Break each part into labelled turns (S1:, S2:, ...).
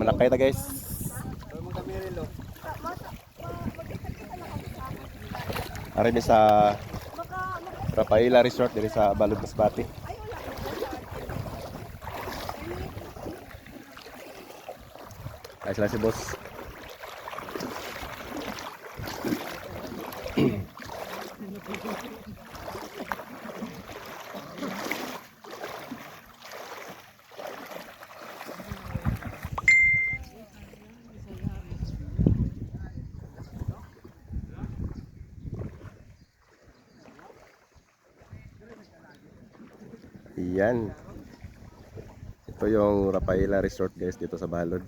S1: Malakay ta guys. Ari ni sa Rafaela Resort diri sa Balud Masbate. Ay sila si boss. Yan. Ito yung Rafaela Resort guys dito sa Balod.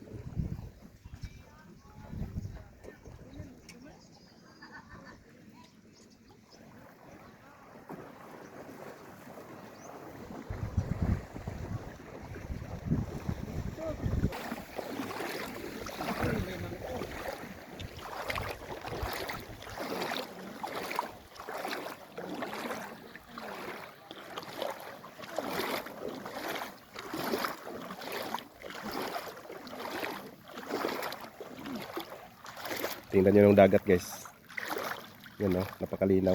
S1: Tingnan nyo yung dagat guys. Yan o, napakalinaw.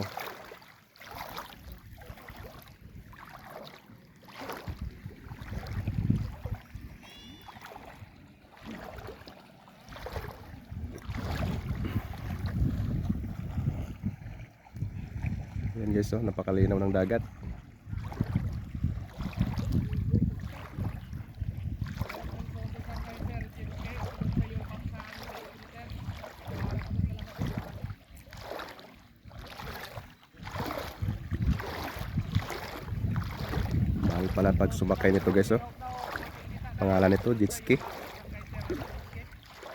S1: Yan guys o, napakalinaw ng dagat. Mahal pala pag sumakay nito guys oh. Pangalan nito jet ski.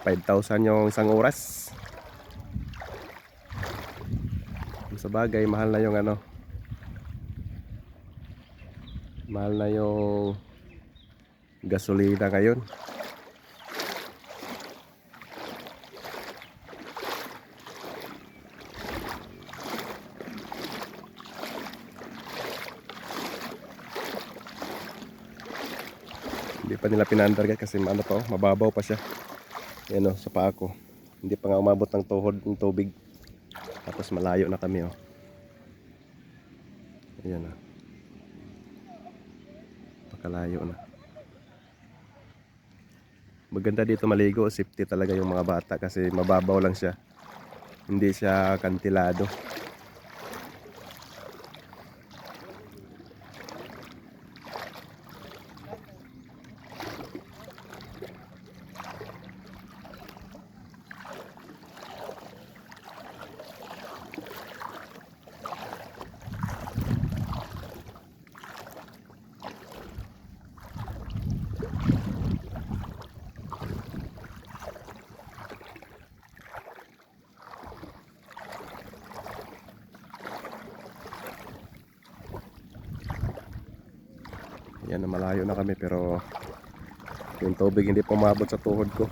S1: 5,000 yung isang oras. Sa bagay mahal na yung ano. Mahal na yung gasolina ngayon. Hindi pa nila pinandar guys kasi ano pa oh, mababaw pa siya. Yan oh, sa paa ko. Hindi pa nga umabot ng tuhod ng tubig. Tapos malayo na kami oh. Ayan oh. Pakalayo na. Maganda dito maligo, safety talaga yung mga bata kasi mababaw lang siya. Hindi siya kantilado. Yan na malayo na kami pero yung tubig hindi pumabot sa tuhod ko.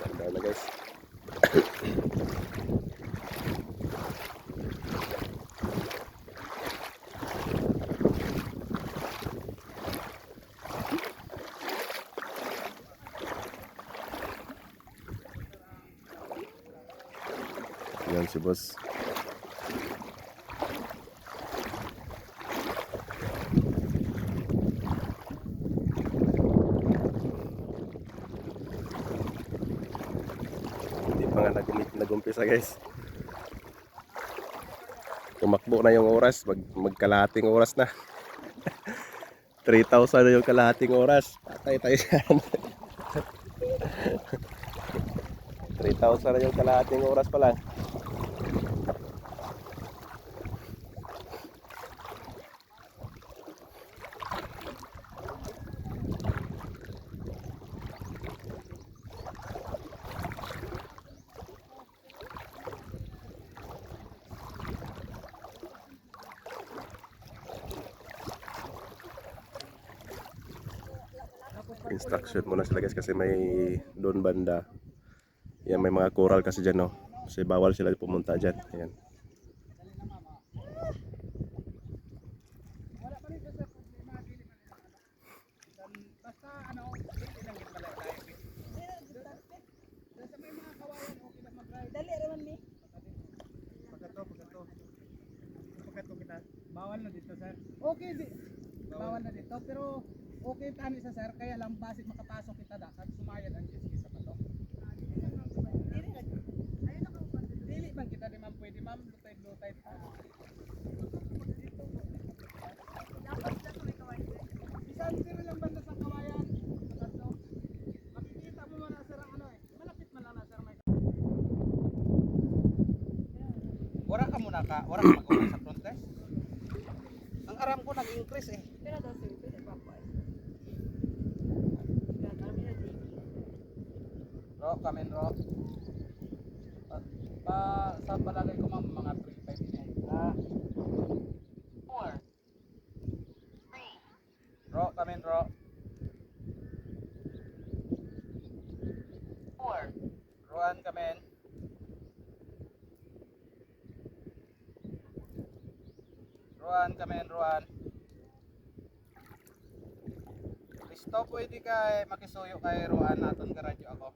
S1: Ganda na guys. Yan si boss. Hindi pa nga nag-umpisa guys. Tumakbo na yung oras, magkalahating oras na. 3,000 na yung kalahating oras. Patay tayo yan. 3,000 na yung kalahating oras pa lang. Instruction muna sila guys kasi may doon banda Yan, may mga coral kasi dyan, no? Kasi bawal sila pumunta dyan. Ayan.
S2: Wala pa rin sa problema, dili man nila basta ano, dili lang gid malay tayo. Sa may mga kawayan okay lang mag-ride.
S3: Dali raman mi.
S2: Pagkato. Pagkato kita. Bawal na dito, sir. Okay, bawal na dito pero okay tani sa sir kaya lang base makapasok kita dapat sumayad ang jet ski sa bato. Dili man kita di man pwede ma'am, lutay. Bisan pero lang banda sa kawayan. Pagkato. Makikita mo man na sir ang ano eh. Malapit man lang na sir may. Wala ka mag-uwi sa front desk. Ang aram ko nag-increase eh.
S3: Pero daw sir, pwede pa po. Kaya kami na dito.
S2: Ro. Sa palagay ko ma'am, mga 3-5 din eh. 4. 3. Ro. 4. Roan kamen. Roan. Listo pwede kay makisuyo kay Roan naton karadyo ako.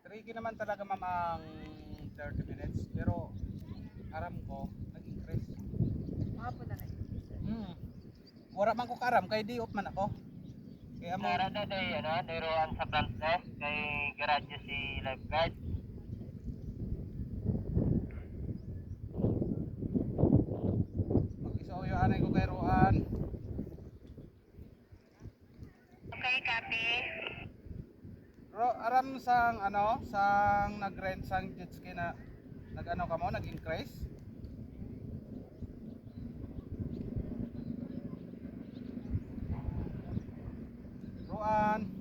S2: Tricky naman talaga ma'am ang 30 minutes pero aram ko nag-increase.
S3: Mapo na lang.
S2: Wala man ko karam kay di off man ako. Kaya mo
S4: Meron na day, Roan sa front desk kay Garadyo si lifeguard.
S2: mag-isuyo anay ko kay Roan.
S4: Okay, copy.
S2: Aram sang nag-rent sang jet ski na nag-ano ka mo, nag-increase? Roan.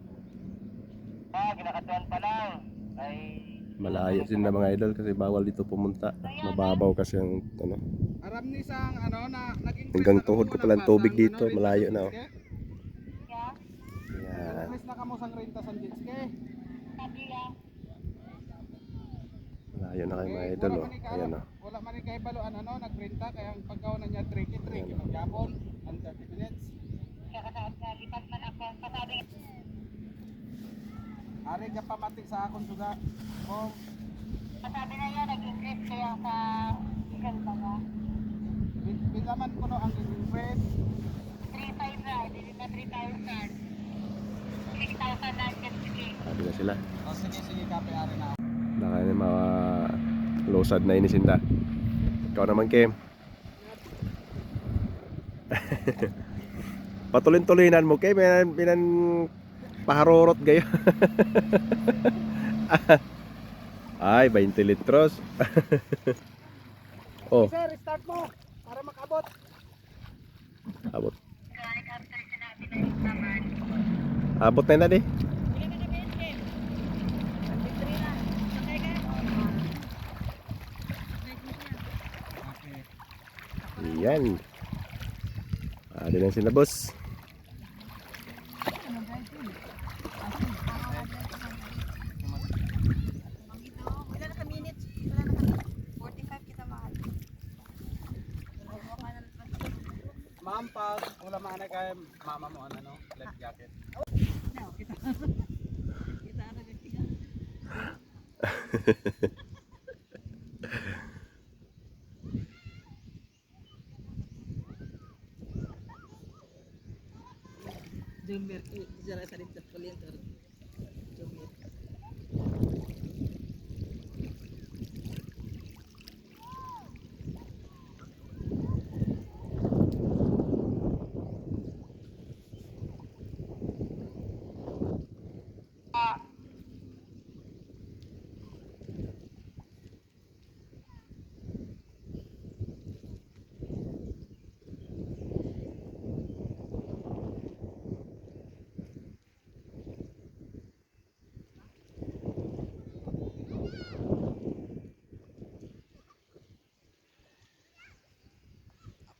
S4: Ginakatuan pa lang. Ay,
S1: Malayo din na mga idol kasi bawal dito pumunta. Mababaw kasi ang ano.
S2: Aram ni sang na nag-increase.
S1: Hanggang
S2: na
S1: tuhod
S2: kamo,
S1: ko palang
S2: walang
S1: tubig
S2: pasang,
S1: dito,
S2: rent
S1: malayo
S2: sa
S1: na,
S2: jet
S1: oh.
S2: ski?
S4: yeah,
S1: Yan.
S2: Increase na kamo sang renta sang jet ski.
S4: copy lang.
S1: Malayo na kayo mga idol, oh. Ayan, oh.
S2: Wala man ni kay baluan nagrenta kaya ang pagkaw na niya tricky magyapon ang 30 minutes.
S4: Kaya sa lipat man ako. Pasabi
S2: Ari ka pamati sa akong suga. Oh,
S4: na yan, nag-increase kaya sa legal ba ba?
S2: bilaman ko no ang increase.
S4: 3,500 na, hindi na 3,000. 6,000 na jet ski.
S1: Sabi na sila.
S2: Oh, sige kape ari na.
S1: Baka na mga losad na inisinda. Ikaw naman, Kim. Patulin-tulinan mo, Kim. Binan paharorot gayo. Ay, 20 litros. Oh,
S2: Sir, start mo para makabot.
S1: abot.
S4: Kahit after sinabi na yung naman.
S1: Abot na di.
S3: Hindi ka na bensin. Victory na. Sakay ka.
S2: Okay.
S1: Yan. Adi na sila, boss.
S3: Wala na ka minutes. Wala na ka 45 kita mahal.
S2: Ma'am, pag wala maanay kay mama mo life jacket.
S3: Kita na bigtiga. Jumir, jara sa rin sa kulientor. Jumir.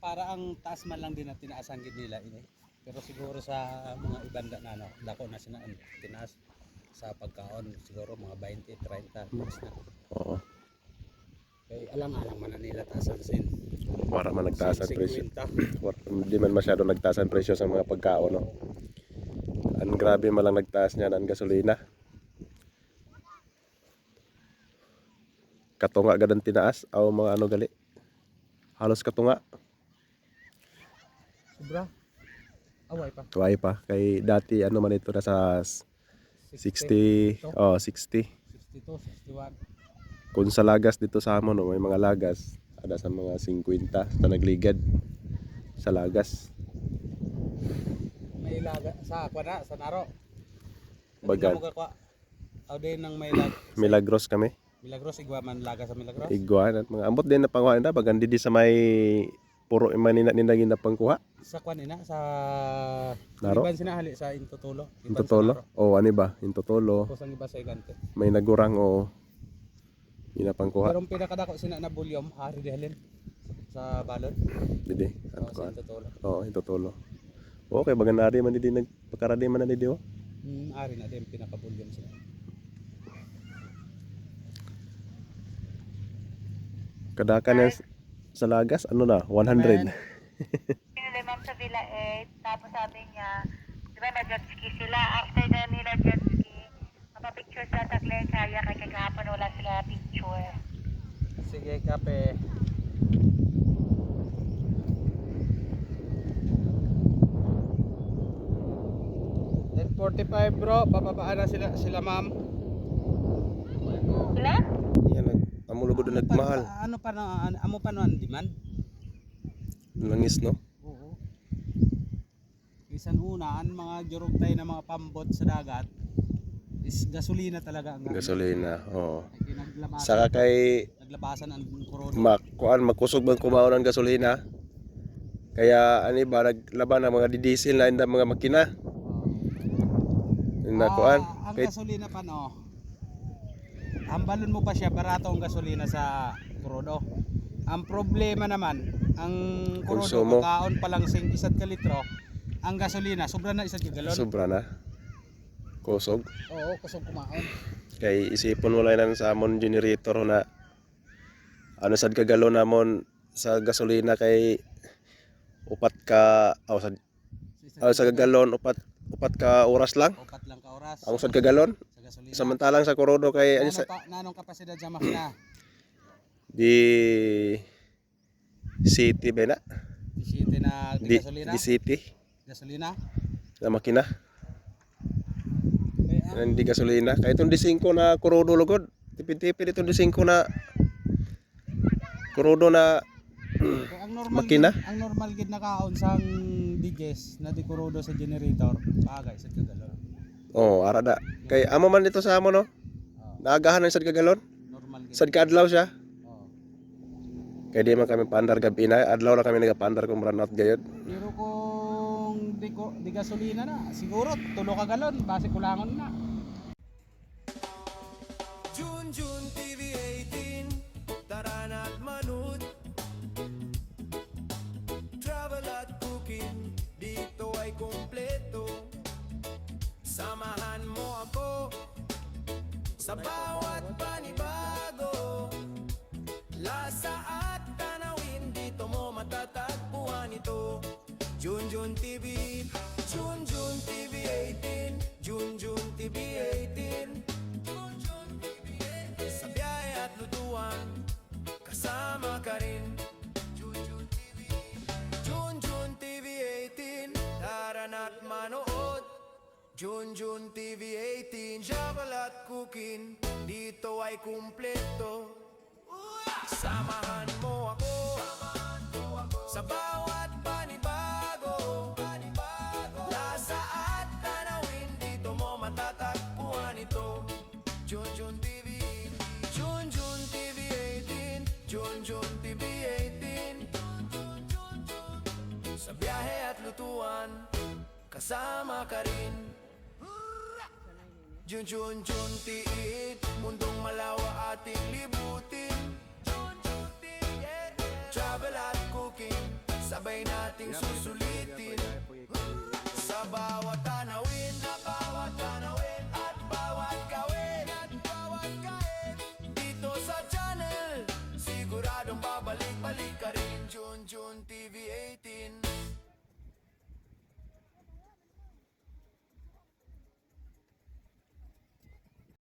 S2: Para ang taas man lang din na tinaasan gid nila ini. Pero siguro sa mga ibanda na ano, dako na sina tinaas sa pagkaon siguro mga 20, 30 max na.
S1: Oo.
S2: Kaya alang-alang man na nila taasan sin.
S1: Wala man nagtaas ang presyo.
S2: 50.
S1: Hindi man masyado nagtaas ang presyo sa mga pagkaon, no? Ang grabe man lang nagtaas niyan ang gasolina. Katunga gadan tinaas aw mga ano gali. Halos katunga.
S2: Sobra. Away pa.
S1: Tuway pa kay dati ano man ito nasa 60, 60.
S2: 62, 61.
S1: Kung sa lagas dito sa amon, no, may mga lagas ada sa mga 50 sa nagligad sa lagas.
S2: May laga sa kuana sa Naro.
S1: Bagan.
S2: Aw din nang may lag.
S1: Milagros kami.
S2: Milagros igwa man laga sa Milagros.
S1: Iguan at mga ambot din na pangkuha na bagan di sa may puro imanina ninagin na pangkuha.
S2: Sa kuan ina sa
S1: Naro?
S2: Iban sinahali sa Intutolo.
S1: Intotolo. O ano ba? Intotolo.
S2: Kusang iba sa Igante.
S1: May nagurang o inapangkuha.
S2: Pero ang pinakadako sina na bulyom hari dihalin sa balon.
S1: Didi.
S2: O sa Intutolo.
S1: Oo, Intotolo. Okay, bagan nari man di nagpakaradi man na di o.
S2: Ari na din pinakabulyom sila.
S1: Kadakan yan sa lagas, ano na? 100.
S4: Pinuli ma'am sa Villa 8, tapos sabi niya, di ba nag-jet ski sila, after na nila jet ski, mapapicture sila sa Glen Kaya, kaya kagahapon wala sila picture.
S2: Sige, kape. At 45 bro, bababaan na sila ma'am.
S4: Sila?
S1: Yan, amulugod na nagmahal.
S2: Ano pa na amo pa no ang demand?
S1: Langis, no?
S2: Oo. Isan una ang mga jurog tayo na mga pambot sa dagat is gasolina talaga ang
S1: Gasolina, oo.
S2: Ay, naglabasan,
S1: Saka kay
S2: naglabasan ang kurodo.
S1: magkusog bang kumaon ng gasolina. Kaya ano ba naglaban ng mga diesel na inda mga makina. Na kuan.
S2: Ang
S1: Kay
S2: gasolina pa no. Ang balon mo pa siya barato ang gasolina sa kurodo. Ang problema naman, ang kurodo
S1: Konsumo.
S2: kaon pa lang sing 1 ka litro. Ang gasolina sobra na 1 ka galon.
S1: sobra na. Kusog.
S2: Oo, kusog kumaon.
S1: Kay isipon mo lang na sa amon generator na ano sad kagalon namon sa gasolina kay upat ka sa galon upat ka oras lang.
S2: Upat lang ka oras.
S1: Ang usad ka galon.
S2: Sa gasolina.
S1: Samantalang sa kurodo kay ano sa
S2: Nanong kapasidad sa makina?
S1: di city ba na?
S2: 17 na
S1: Di
S2: gasolina?
S1: city
S2: Gasolina?
S1: na makina.
S2: Kaya,
S1: Hindi gasolina. Kaya itong D5 na kurodo lugod. Tipid-tipid itong D5 na kurodo na
S2: ang normal
S1: makina.
S2: Ang normal gid na kaon sang diges na di kurodo sa generator, bagay sa kagalon.
S1: Oh, arada. Kay amo man dito sa amo no. Naagahan ng sad kagalon.
S2: Normal gid.
S1: Sad kaadlaw siya.
S2: Oh.
S1: Kaya di man kami pandar gabi na. Adlaw na kami nagapandar kung run out gayod.
S2: Pero kung di gasolina na, siguro 3 ka galon base kulangon na.
S5: Junjun TV 18, tara na't manood. Travel at cooking, dito ay kumpleto. Samahan mo ako sa bawat panibago. Lasa at tanawin, dito mo matatagpuan ito. Junjun TV, Junjun TV 18, Junjun TV 18. Sa biyahe at lutuan, kasama ka rin. Junjun TV, Junjun TV 18, tara na't manood. Junjun TV 18, travel at cooking, dito ay kumpleto. Samahan mo ako sa bawat panibago. Lasa at tanawin, dito mo matatagpuan ito. Junjun TV, Junjun TV 18, Junjun TV 18. Sa biyahe at lutuan, kasama ka rin. Junjun tiit, mundong malawa ating libutin. Travel at cooking, sabay nating susulitin.